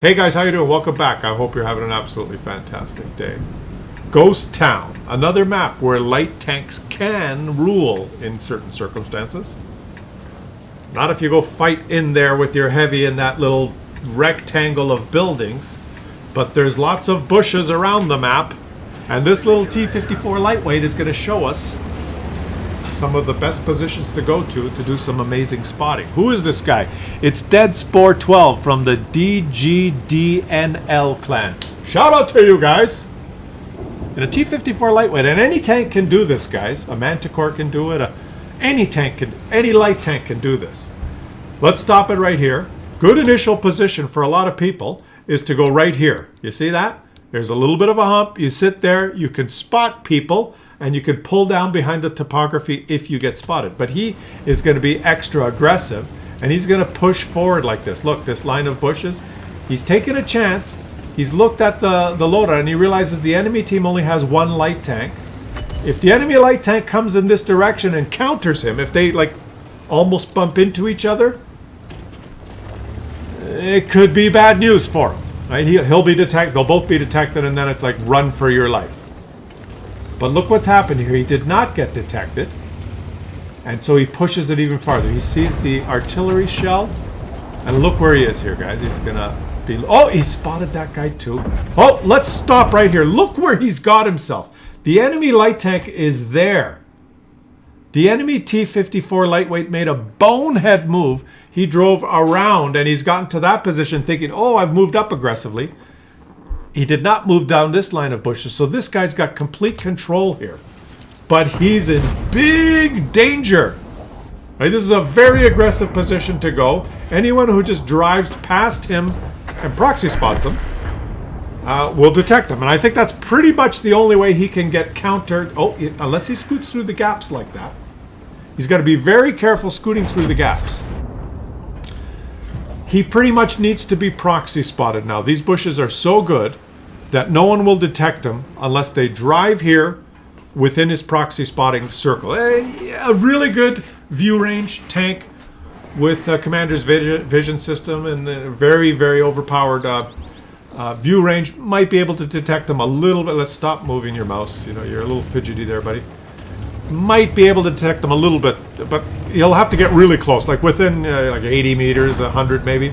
Hey guys, how you doing? Welcome back. I hope you're having an absolutely fantastic day. Ghost Town, another map where light tanks can rule in certain circumstances. Not if you go fight in there with your heavy in that little rectangle of buildings, but there's lots of bushes around the map, and this little T-54 lightweight is going to show us some of the best positions to go to do some amazing spotting. Who is this guy? It's Dead Spore 12 from the DGDNL clan. Shout out to you guys. And a T-54 lightweight, and any tank can do this, guys. A Manticore can do it. Any light tank can do this. Let's stop it right here. Good initial position for a lot of people is to go right here. You see that? There's a little bit of a hump. You sit there. You can spot people. And you could pull down behind the topography if you get spotted. But he is going to be extra aggressive, and he's going to push forward like this. Look, this line of bushes. He's taken a chance. He's looked at the loadout, and he realizes the enemy team only has one light tank. If the enemy light tank comes in this direction and counters him, if they like almost bump into each other, it could be bad news for him. Right? He'll be detected. They'll both be detected, and then it's like run for your life. But look what's happened here. He did not get detected. And so he pushes it even farther. He sees the artillery shell. And look where he is here, guys. He's going to be... Oh, he spotted that guy too. Oh, let's stop right here. Look where he's got himself. The enemy light tank is there. The enemy T-54 lightweight made a bonehead move. He drove around and he's gotten to that position thinking, oh, I've moved up aggressively. He did not move down this line of bushes, so this guy's got complete control here. But he's in big danger. Right, this is a very aggressive position to go. Anyone who just drives past him and proxy spots him will detect him. And I think that's pretty much the only way he can get countered. Oh, unless he scoots through the gaps like that. He's got to be very careful scooting through the gaps. He pretty much needs to be proxy spotted now. These bushes are so good that no one will detect him unless they drive here within his proxy spotting circle. A really good view range tank with Commander's vision system and a very, very overpowered view range might be able to detect them a little bit. Let's stop moving your mouse. You know, you're a little fidgety there, buddy. Might be able to detect them a little bit, but you'll have to get really close, like within like 80 meters, 100 maybe.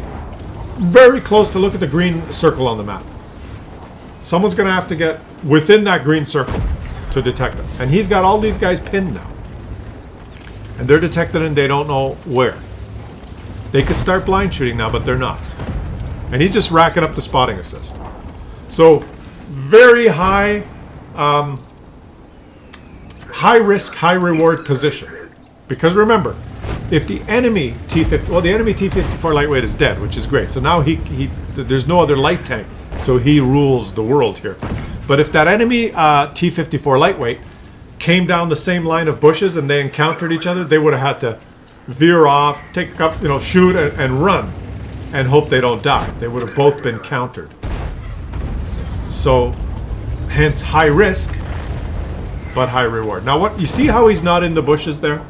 Very close to look at the green circle on the map. Someone's going to have to get within that green circle to detect them. And he's got all these guys pinned now. And they're detected and they don't know where. They could start blind shooting now, but they're not. And he's just racking up the spotting assist. So, very high... high risk, high reward position. Because remember, if the enemy T-54 lightweight is dead, which is great. So now there's no other light tank, so he rules the world here. But if that enemy T-54 lightweight came down the same line of bushes and they encountered each other, they would have had to veer off, take up, shoot and run, and hope they don't die. They would have both been countered. So, hence high risk, but high reward. Now, what you see how he's not in the bushes there?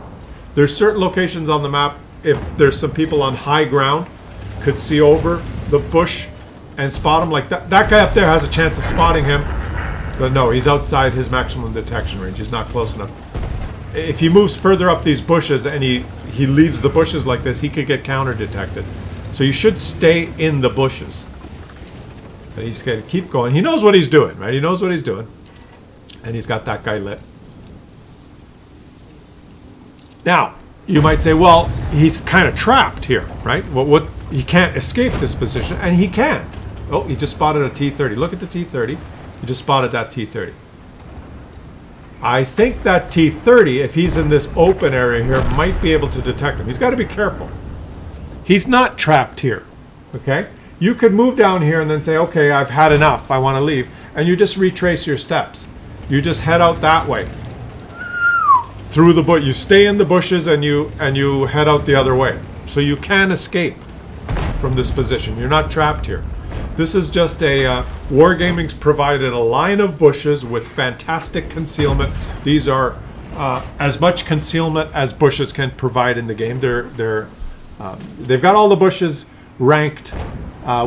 There's certain locations on the map, if there's some people on high ground, could see over the bush and spot him. Like that guy up there has a chance of spotting him, but no, he's outside his maximum detection range. He's not close enough. If he moves further up these bushes and he leaves the bushes like this, he could get counter detected. So you should stay in the bushes. And he's going to keep going. He knows what he's doing, right? He knows what he's doing. And he's got that guy lit. Now, you might say, well, he's kind of trapped here, right? What he can't escape this position, and he can. Oh, he just spotted a T-30. Look at the T-30. He just spotted that T-30. I think that T-30, if he's in this open area here, might be able to detect him. He's got to be careful. He's not trapped here, okay? You could move down here and then say, okay, I've had enough. I want to leave. And you just retrace your steps. You just head out that way. Through the bush. You stay in the bushes and you head out the other way. So you can escape from this position. You're not trapped here. This is just a... Wargaming's provided a line of bushes with fantastic concealment. These are as much concealment as bushes can provide in the game. They've got all the bushes ranked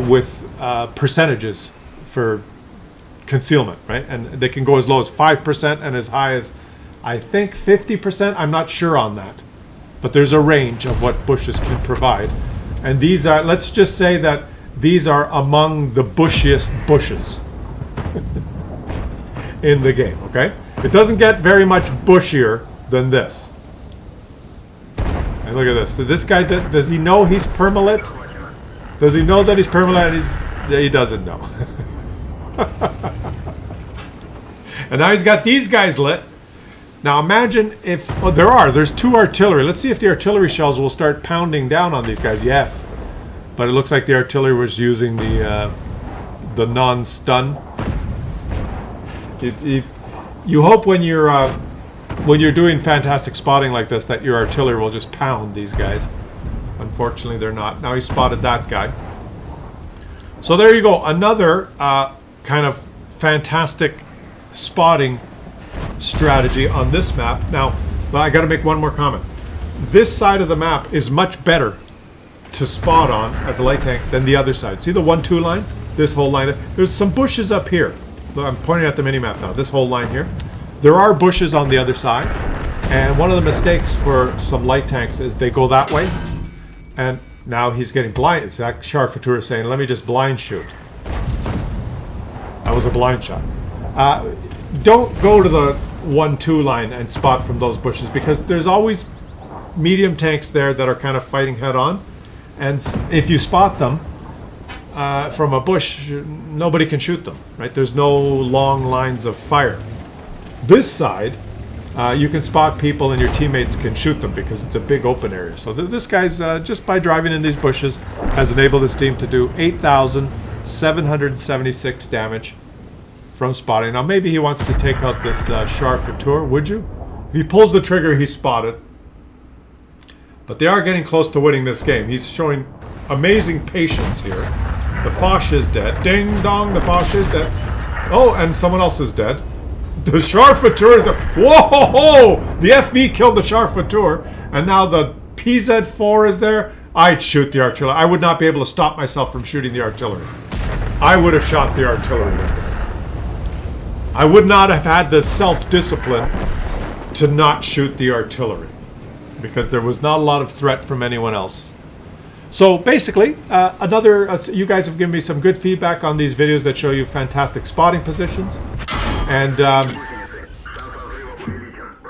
with percentages for concealment, right? And they can go as low as 5% and as high as, I think, 50%. I'm not sure on that. But there's a range of what bushes can provide. And these are, let's just say that these are among the bushiest bushes in the game, okay? It doesn't get very much bushier than this. And look at this. This guy, does he know he's permalit? Does he know that he's permalit? He doesn't know. And now he's got these guys lit. Now imagine if, oh, there's 2 artillery. Let's see if the artillery shells will start pounding down on these guys. Yes. But it looks like the artillery was using the non-stun. You hope when you're doing fantastic spotting like this that your artillery will just pound these guys. Unfortunately, they're not. Now he spotted that guy. So there you go. Another kind of fantastic spotting strategy on this map. Now, I got to make one more comment. This side of the map is much better to spot on as a light tank than the other side. See the 1-2 line? This whole line. There's some bushes up here. I'm pointing at the mini-map now. This whole line here. There are bushes on the other side. And one of the mistakes for some light tanks is they go that way. And now he's getting blind. It's that Charfateur saying, let me just blind shoot. That was a blind shot. Don't go to the 1-2 line and spot from those bushes, because there's always medium tanks there that are kind of fighting head on. And if you spot them from a bush, nobody can shoot them, right? There's no long lines of fire. This side, you can spot people and your teammates can shoot them because it's a big open area. So this guy's, just by driving in these bushes, has enabled his team to do 8,776 damage from spotting. Now maybe he wants to take out this Charfateur, would you? If he pulls the trigger, he's spotted. But they are getting close to winning this game. He's showing amazing patience here. The Foch is dead. Ding dong, the Foch is dead. Oh, and someone else is dead. The Charfateur is dead. Whoa! The FV killed the Charfateur, and now the PZ4 is there. I'd shoot the artillery. I would not be able to stop myself from shooting the artillery. I would have shot the artillery. I would not have had the self-discipline to not shoot the artillery, because there was not a lot of threat from anyone else. So basically, you guys have given me some good feedback on these videos that show you fantastic spotting positions. And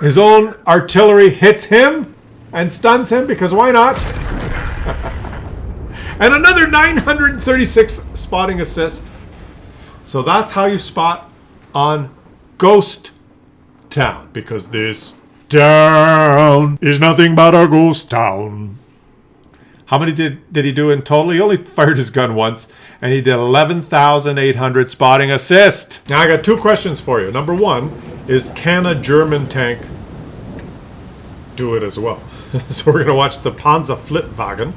his own artillery hits him and stuns him, because why not? And another 936 spotting assist. So that's how you spot on Ghost Town, because this town is nothing but a ghost town. How many did he do in total? He only fired his gun once, and he did 11,800 spotting assist. Now I got 2 questions for you. Number 1 is, can a German tank do it as well? So we're going to watch the Panzer Flitwagen,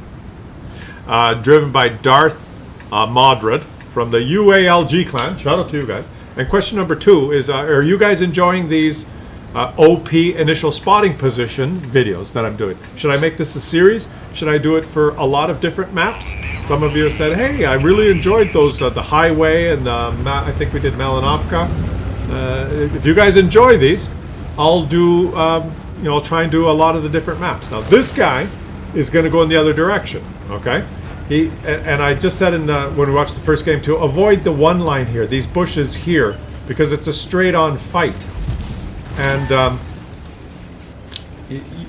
driven by Darth Modred from the UALG clan. Shout out to you guys. And question number 2 is, are you guys enjoying these OP initial spotting position videos that I'm doing? Should I make this a series? Should I do it for a lot of different maps? Some of you have said, hey, I really enjoyed those, the highway and I think we did Malinovka. If you guys enjoy these, I'll do, I'll try and do a lot of the different maps. Now this guy is going to go in the other direction, okay? And I just said when we watched the first game to avoid the one line here, these bushes here, because it's a straight on fight. And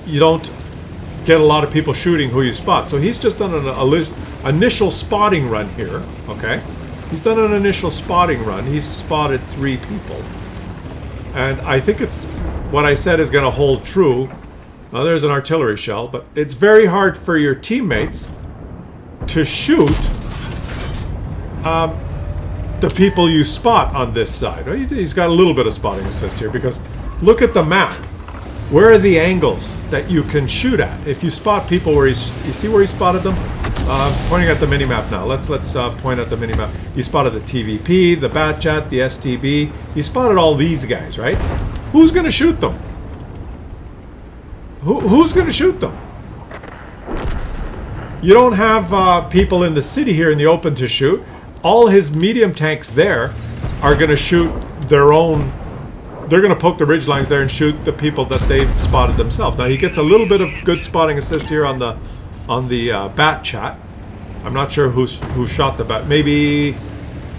you don't get a lot of people shooting who you spot. So he's just done an initial spotting run here, okay? He's done an initial spotting run. He's spotted 3 people. And I think it's what I said is going to hold true. Now there's an artillery shell, but it's very hard for your teammates to shoot the people you spot on this side. He's got a little bit of spotting assist here, because look at the map. Where are the angles that you can shoot at? If you spot people where you see where he spotted them? Pointing at the minimap now. Let's point at the minimap. He spotted the TVP, the Batchat, the STB. He spotted all these guys, right? Who's going to shoot them? Who's going to shoot them? You don't have people in the city here in the open to shoot. All his medium tanks there are going to shoot their own. They're going to poke the ridge lines there and shoot the people that they've spotted themselves. Now he gets a little bit of good spotting assist here on the bat chat. I'm not sure who shot the bat. Maybe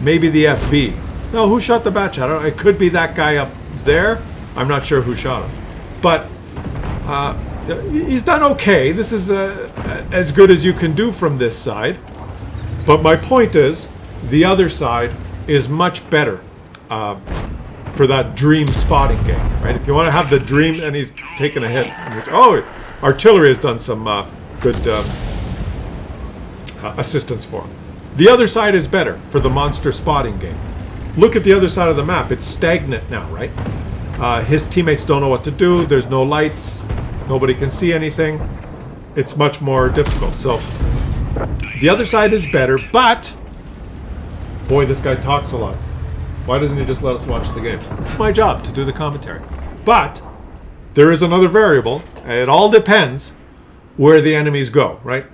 the FV. No, who shot the bat chat? It could be that guy up there. I'm not sure who shot him, but he's done okay. This is as good as you can do from this side. But my point is, the other side is much better for that dream spotting game, right? If you want to have the dream, and he's taken a hit. Oh, artillery has done some good assistance for him. The other side is better for the monster spotting game. Look at the other side of the map. It's stagnant now, right? His teammates don't know what to do. There's no lights. Nobody can see anything. It's much more difficult. So the other side is better, but boy, this guy talks a lot. Why doesn't he just let us watch the game? It's my job to do the commentary. But there is another variable. It all depends where the enemies go, right?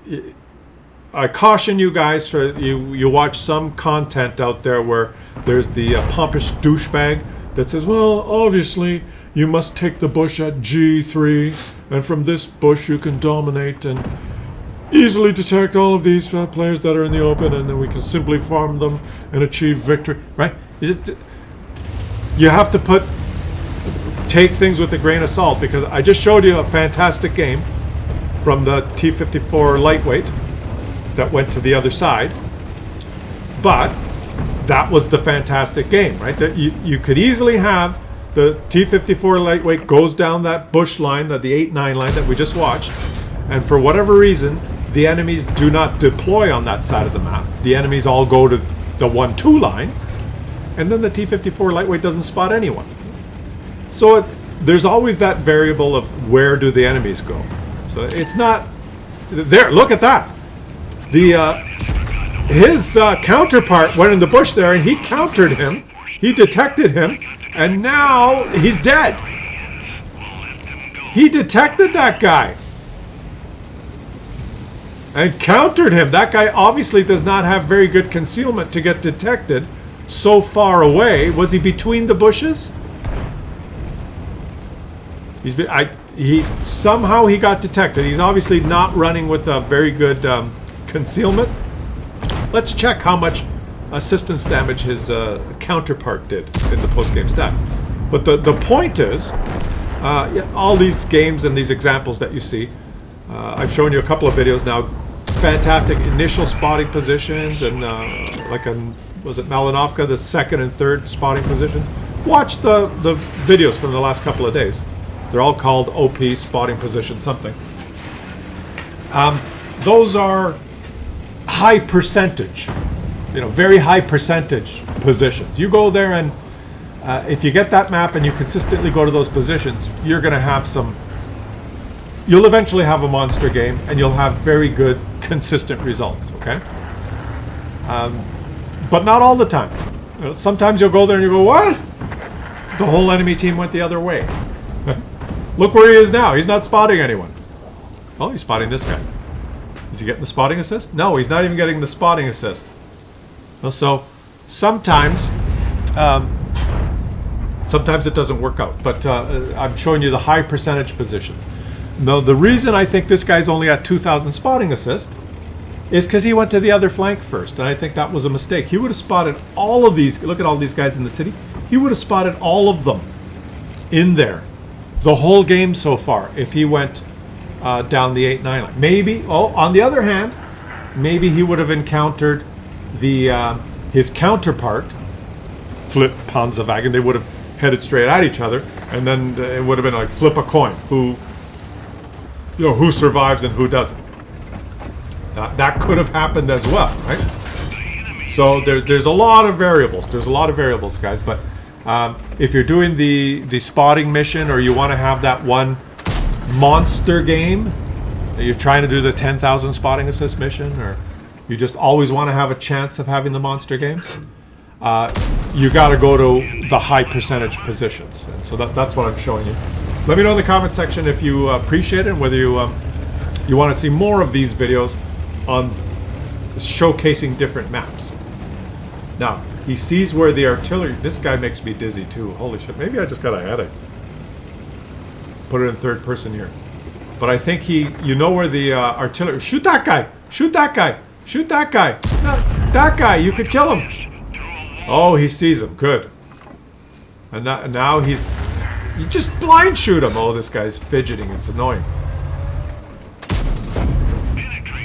I caution you guys for you watch some content out there where there's the pompous douchebag that says, well, obviously you must take the bush at G3, and from this bush you can dominate and easily detect all of these players that are in the open, and then we can simply farm them and achieve victory, right? You have to take things with a grain of salt, because I just showed you a fantastic game from the T-54 lightweight that went to the other side, but that was the fantastic game, right? That you could easily have the T-54 lightweight goes down that bush line, the 8-9 line that we just watched, and for whatever reason, the enemies do not deploy on that side of the map. The enemies all go to the 1-2 line, and then the T-54 lightweight doesn't spot anyone. So there's always that variable of where do the enemies go. So it's not there. Look at that. His counterpart went in the bush there, and he countered him. He detected him, and now he's dead. He detected that guy and countered him. That guy obviously does not have very good concealment to get detected so far away. Was he between the bushes? Somehow he got detected. He's obviously not running with a very good concealment. Let's check how much assistance damage his counterpart did in the post-game stats. But the point is, all these games and these examples that you see, I've shown you a couple of videos now. Fantastic initial spotting positions, and was it Malinovka, the second and third spotting positions. Watch the videos from the last couple of days. They're all called OP spotting position something. Those are high percentage, very high percentage positions. You go there, and if you get that map and you consistently go to those positions, you're going to have you'll eventually have a monster game, and you'll have very good consistent results, okay? But not all the time. Sometimes you'll go there and you go, what? The whole enemy team went the other way. Look where he is now. He's not spotting anyone. Oh, he's spotting this guy. Is he getting the spotting assist? No, he's not even getting the spotting assist. So sometimes it doesn't work out, but I'm showing you the high percentage positions. Now, the reason I think this guy's only at 2,000 spotting assist is because he went to the other flank first, and I think that was a mistake. He would have spotted all of these. Look at all these guys in the city. He would have spotted all of them in there the whole game so far if he went down the 8-9 line. Maybe, on the other hand, maybe he would have encountered his counterpart, Flip Panzerwagen. They would have headed straight at each other, and then it would have been like flip a coin. Who survives and who doesn't. That could have happened as well, right? So there's a lot of variables. There's a lot of variables, guys. But if you're doing the spotting mission, or you want to have that one monster game, you're trying to do the 10,000 spotting assist mission, or you just always want to have a chance of having the monster game, you got to go to the high percentage positions. And so that's what I'm showing you. Let me know in the comment section if you appreciate it, and whether you want to see more of these videos on showcasing different maps. Now, he sees where the artillery... This guy makes me dizzy too. Holy shit. Maybe I just got a headache. Put it in third person here. But I think you know where the artillery... Shoot that guy! Shoot that guy! Shoot that guy! That guy! You could kill him! Oh, he sees him. Good. And now he's... You just blind shoot him! Oh, this guy's fidgeting. It's annoying.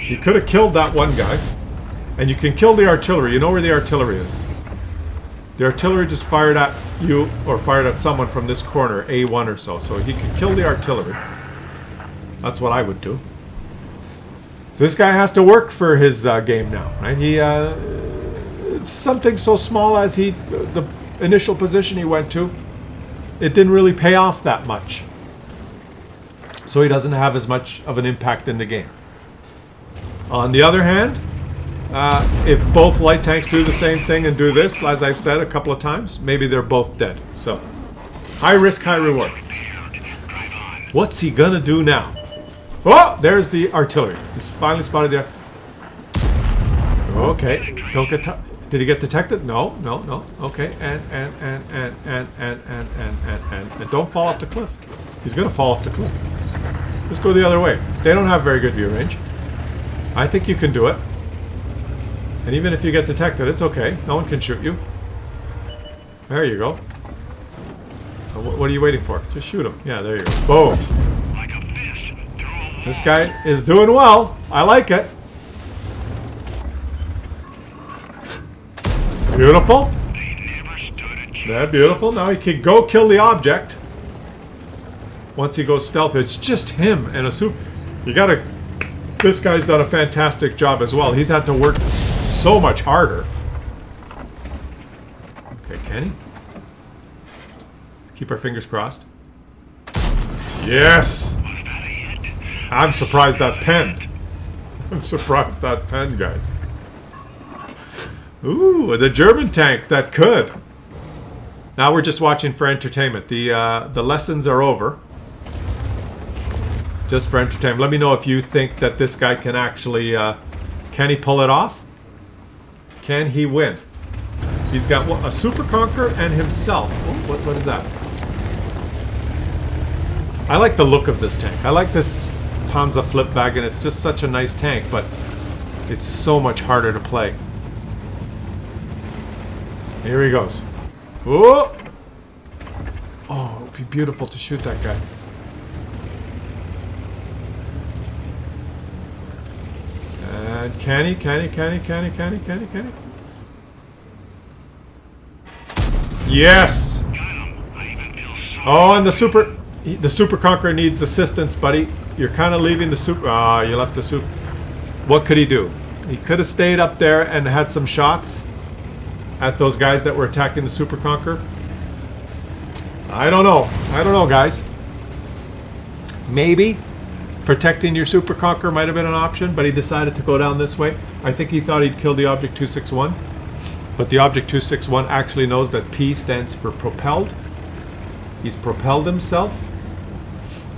He could have killed that one guy. And you can kill the artillery. You know where the artillery is. The artillery just fired at you or fired at someone from this corner, A1 or so. So he could kill the artillery. That's what I would do. This guy has to work for his game now, right? Something so small as the initial position he went to, it didn't really pay off that much. So he doesn't have as much of an impact in the game. On the other hand, if both light tanks do the same thing and do this, as I've said a couple of times, maybe they're both dead. So, high risk, high reward. What's he gonna do now? Oh, there's the artillery. He's finally spotted the... Okay, don't get... Did he get detected? No. Okay, and don't fall off the cliff. He's gonna fall off the cliff. Just go the other way. They don't have very good view range. I think you can do it. And even if you get detected, it's okay. No one can shoot you. There you go. What are you waiting for? Just shoot him. Yeah, there you go. Boom. This guy is doing well. I like it. Beautiful. Yeah, beautiful. Now he can go kill the object. Once he goes stealth, it's just him and a super. You gotta... This guy's done a fantastic job as well. He's had to work so much harder. Okay, Kenny. Keep our fingers crossed. Yes! I'm surprised that pen. I'm surprised that pen, guys. Ooh, the German tank that could. Now we're just watching for entertainment. The lessons are over. Just for entertainment. Let me know if you think that this guy can actually... can he pull it off? Can he win? He's got what, a Super Conqueror and himself. Oh, what is that? I like the look of this tank. I like this Panzer Flipwagen. It's just such a nice tank, but it's so much harder to play. Here he goes. Oh! Oh, it'd be beautiful to shoot that guy. And can he? Yes! Oh, and the Super Conqueror needs assistance, buddy. You're kind of leaving the Super... Ah, you left the Super... What could he do? He could have stayed up there and had some shots at those guys that were attacking the Super Conqueror. I don't know. I don't know, guys. Maybe protecting your Super Conqueror might have been an option, but he decided to go down this way. I think he thought he'd kill the Object 261. But the Object 261 actually knows that P stands for propelled. He's propelled himself.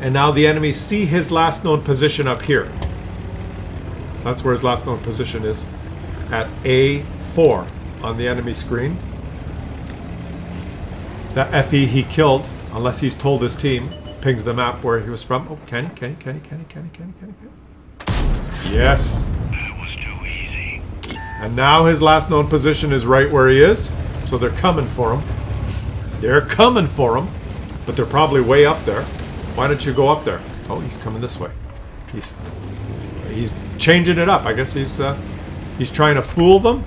And now the enemies see his last known position up here. That's where his last known position is. At A4 on the enemy screen. That FE he killed, unless he's told his team, pings the map where he was from. Oh, can he? Yes. That was too easy. And now his last known position is right where he is. So they're coming for him. They're coming for him. But they're probably way up there. Why don't you go up there? Oh, he's coming this way. He's changing it up. I guess he's trying to fool them.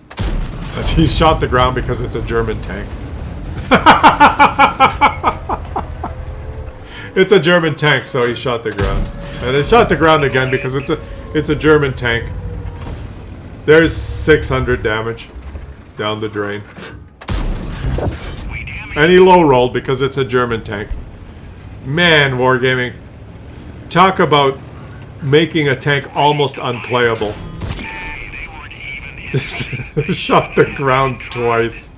But he shot the ground because it's a German tank. It's a German tank, so he shot the ground. And it shot the ground again because it's a German tank. There's 600 damage down the drain. And he low rolled because it's a German tank. Man, Wargaming. Talk about making a tank almost unplayable. Shot the ground twice.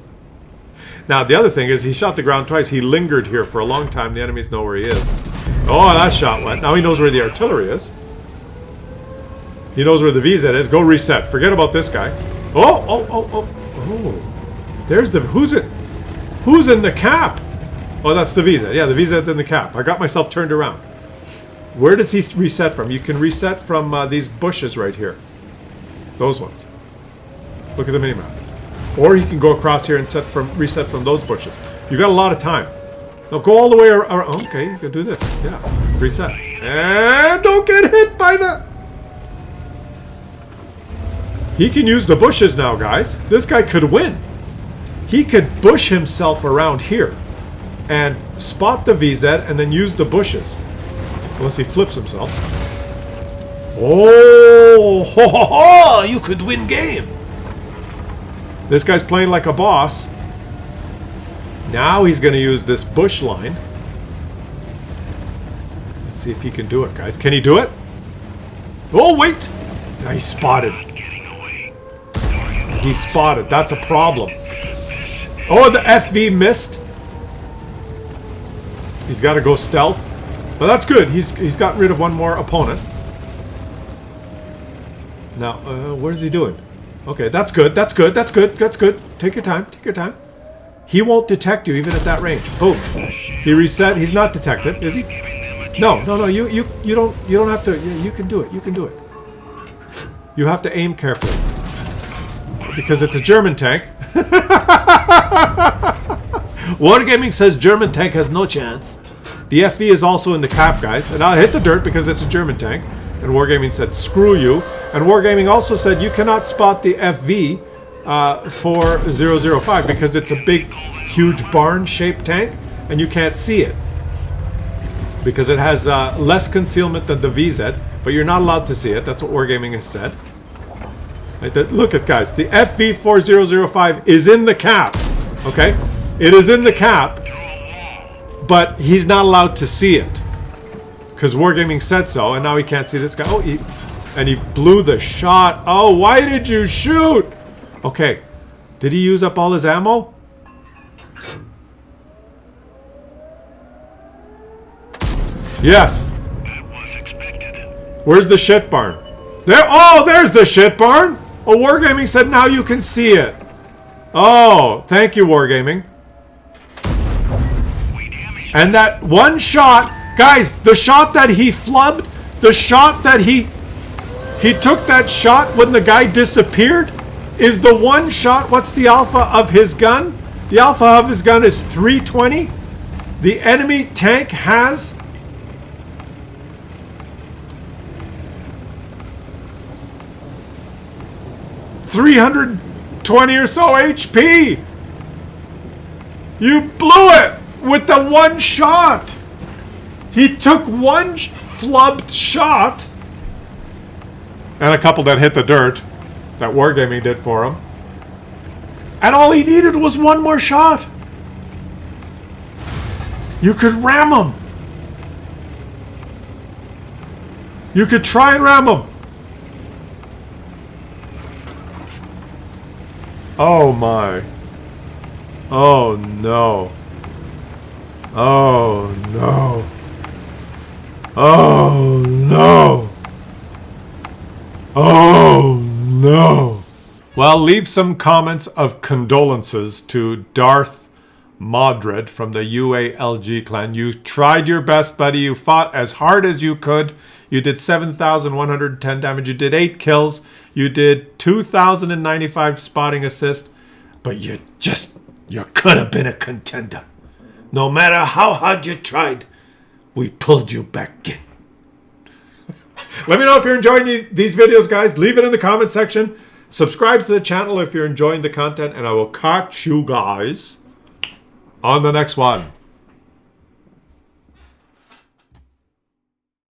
Now, the other thing is, he shot the ground twice. He lingered here for a long time. The enemies know where he is. Oh, that shot went. Now he knows where the artillery is. He knows where the VZ is. Go reset. Forget about this guy. Oh. There's the... Who's it? Who's in the cap? Oh, that's the VZ. Yeah, the VZ's in the cap. I got myself turned around. Where does he reset from? You can reset from these bushes right here. Those ones. Look at the minimap. Or you can go across here and reset from those bushes. You got a lot of time. Now go all the way around. Okay, you can do this. Yeah. Reset. And don't get hit by the... He can use the bushes now, guys. This guy could win. He could bush himself around here and spot the VZ and then use the bushes. Unless he flips himself. Oh, ho, ho, ho, you could win game. This guy's playing like a boss. Now he's going to use this bush line. Let's see if he can do it, guys. Can he do it? Oh, wait. Now he's spotted. He's spotted. That's a problem. Oh, the FV missed. He's got to go stealth. But that's good. He's got rid of one more opponent. Now, what is he doing? Okay, that's good. That's good. That's good. That's good. Take your time. Take your time. He won't detect you even at that range. Boom. He reset. He's not detected, is he? No. You don't have to. You can do it. You can do it. You have to aim carefully because it's a German tank. Wargaming says German tank has no chance. The FV is also in the cap, guys. And I'll hit the dirt because it's a German tank. And Wargaming said, screw you. And Wargaming also said you cannot spot the FV for 005 because it's a big, huge barn-shaped tank. And you can't see it. Because it has less concealment than the VZ. But you're not allowed to see it. That's what Wargaming has said. Right, look at, guys. The FV 4005 is in the cap. Okay? It is in the cap. But he's not allowed to see it. Because Wargaming said so, and now he can't see this guy. Oh, and he blew the shot. Oh, why did you shoot? Okay. Did he use up all his ammo? Yes. That was expected. Where's the shit barn? There. Oh, there's the shit barn. Oh, Wargaming said now you can see it. Oh, thank you, Wargaming. And that one shot, guys, the shot that he flubbed, the shot that he took that shot when the guy disappeared is the one shot. What's the alpha of his gun? The alpha of his gun is 320. The enemy tank has 320 or so HP. You blew it with the one shot. He took one flubbed shot and a couple that hit the dirt that Wargaming did for him. And all he needed was one more shot. You could ram him. You could try and ram him. Oh my. Oh no. Oh no. Oh no. Oh no. Well, leave some comments of condolences to Darth Modred from the UALG clan. You tried your best, buddy. You fought as hard as you could. You did 7,110 damage. You did 8 kills. You did 2,095 spotting assist. But you could have been a contender. No matter how hard you tried, we pulled you back in. Let me know if you're enjoying these videos, guys. Leave it in the comment section. Subscribe to the channel if you're enjoying the content. And I will catch you guys on the next one.